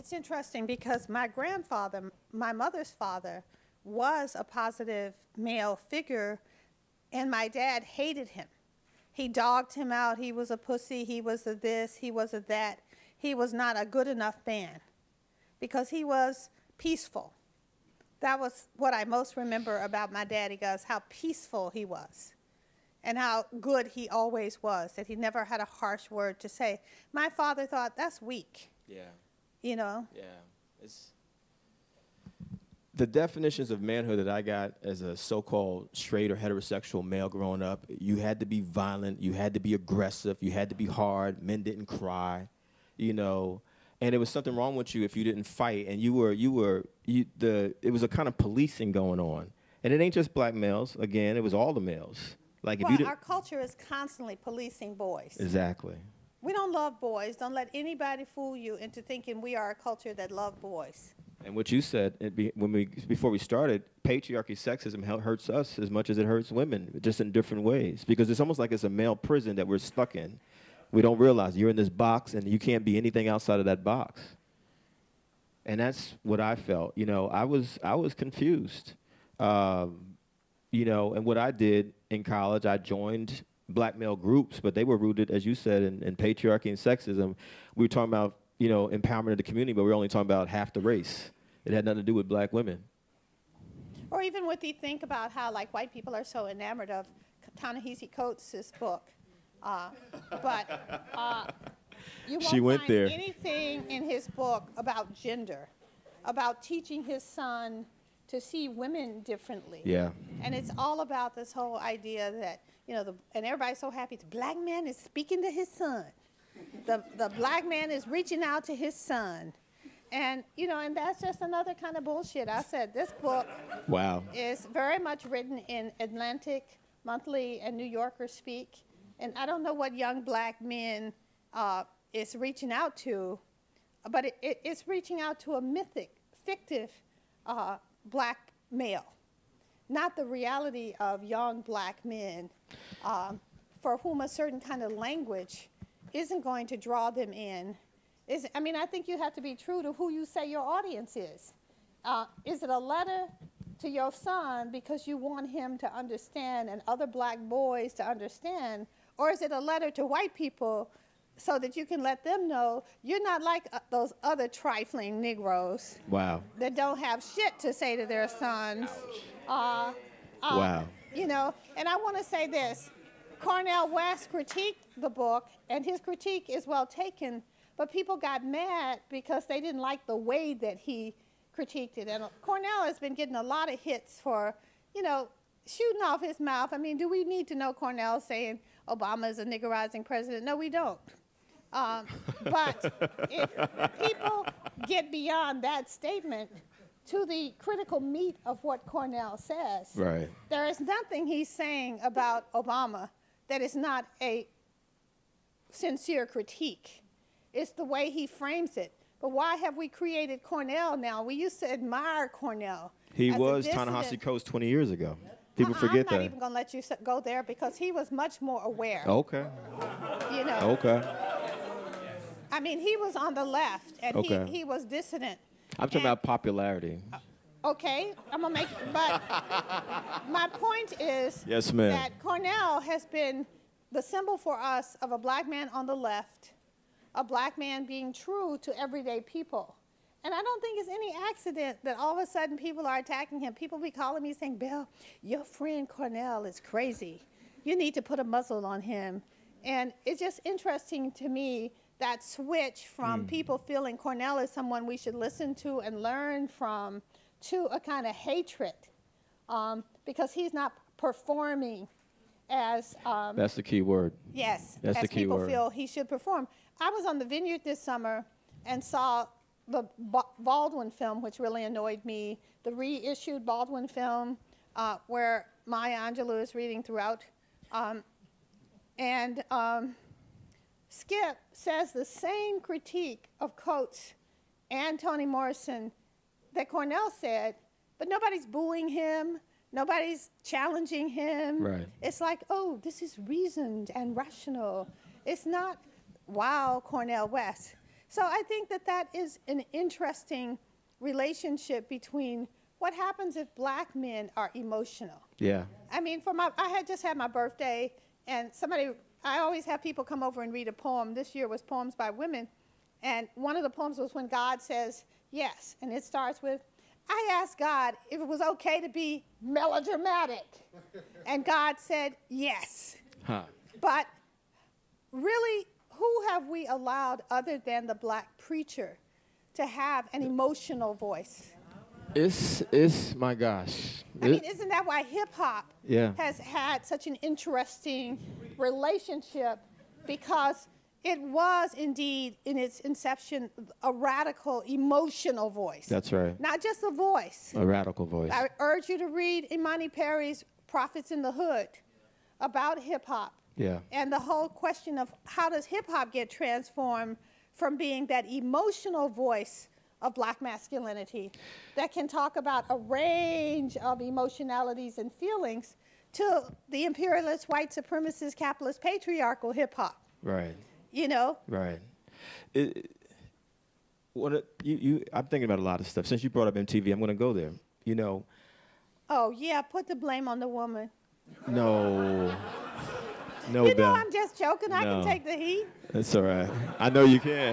It's interesting because my grandfather, my mother's father, was a positive male figure, and my dad hated him. He dogged him out. He was a pussy. He was a this. He was a that. He was not a good enough man because he was peaceful. That was what I most remember about my daddy, guys, how peaceful he was and how good he always was, that he never had a harsh word to say. My father thought, that's weak. Yeah. You know? Yeah. It's the definitions of manhood that I got as a so-called straight or heterosexual male growing up, you had to be violent, you had to be aggressive, you had to be hard, men didn't cry, you know, and there was something wrong with you if you didn't fight, and it was a kind of policing going on. And it ain't just black males, again, it was all the males. Like if well, you didn't, our culture is constantly policing boys. exactly. We don't love boys. Don't let anybody fool you into thinking we are a culture that love boys. And what you said before we started, patriarchy, sexism hurts us as much as it hurts women, just in different ways. Because it's almost like it's a male prison that we're stuck in. We don't realize you're in this box and you can't be anything outside of that box. And that's what I felt. You know, I was confused. You know, and what I did in college, I joined black male groups, but they were rooted, as you said, in patriarchy and sexism. We were talking about, you know, empowerment of the community, but we're only talking about half the race. It had nothing to do with black women. Or even what you think about how, like, white people are so enamored of Ta-Nehisi Coates' book. You won't find anything in his book about gender, about teaching his son to see women differently. Yeah. And it's all about this whole idea that, you know, and everybody's so happy the black man is speaking to his son. The black man is reaching out to his son. And, you know, and that's just another kind of bullshit. I said this book is very much written in Atlantic Monthly and New Yorker speak. And I don't know what young black men is reaching out to, but it's reaching out to a fictive black male, not the reality of young black men for whom a certain kind of language isn't going to draw them in. I mean, I think you have to be true to who you say your audience is. Is it a letter to your son because you want him to understand and other black boys to understand, or is it a letter to white people so that you can let them know you're not like those other trifling Negroes that don't have shit to say to their sons? You know, and I want to say this. Cornel West critiqued the book, and his critique is well taken, but people got mad because they didn't like the way that he critiqued it. And Cornel has been getting a lot of hits for, you know, shooting off his mouth. I mean, do we need to know Cornel saying Obama is a niggerizing president? No, we don't. But if people get beyond that statement to the critical meat of what Cornel says, there is nothing he's saying about Obama that is not a sincere critique. It's the way he frames it. But why have we created Cornel now? We used to admire Cornel. He was Ta-Nehisi Coates 20 years ago. People forget that. I'm not even going to let you go there because he was much more aware. Okay. You know. Okay. I mean, he was on the left, and he was dissident. I'm talking about popularity. Okay, I'm going to make but my point is that Cornel has been the symbol for us of a black man on the left, a black man being true to everyday people. And I don't think it's any accident that all of a sudden people are attacking him. People be calling me saying, Belle, your friend Cornel is crazy. You need to put a muzzle on him. And it's just interesting to me that switch from people feeling Cornel is someone we should listen to and learn from to a kind of hatred because he's not performing as... that's the key word. Yes, that's as the key people word. feel he should perform. I was on the Vineyard this summer and saw the Baldwin film, which really annoyed me, the reissued Baldwin film where Maya Angelou is reading throughout. Skip says the same critique of Coates and Toni Morrison that Cornel said, but nobody's booing him, nobody's challenging him. Right. It's like, oh, this is reasoned and rational. It's not, wow, Cornel West. So I think that that is an interesting relationship between what happens if black men are emotional. Yeah. I mean, I had just had my birthday, and I always have people come over and read a poem. This year was Poems by Women, and one of the poems was When God Says Yes, and it starts with, I asked God if it was okay to be melodramatic, and God said yes. Huh. But really, who have we allowed other than the black preacher to have an emotional voice? It's my gosh. I mean, isn't that why hip-hop Yeah. has had such an interesting relationship? Because it was indeed, in its inception, a radical, emotional voice. That's right. Not just a voice. A radical voice. I urge you to read Imani Perry's Prophets in the Hood about hip-hop. Yeah. And the whole question of how does hip-hop get transformed from being that emotional voice of black masculinity that can talk about a range of emotionalities and feelings to the imperialist, white supremacist, capitalist, patriarchal hip-hop. Right. You know? Right. I'm thinking about a lot of stuff. Since you brought up MTV, I'm going to go there. You know. Oh, yeah, put the blame on the woman. No. No, You know, Ben. I'm just joking. I can No. take the heat. That's all right. I know you can.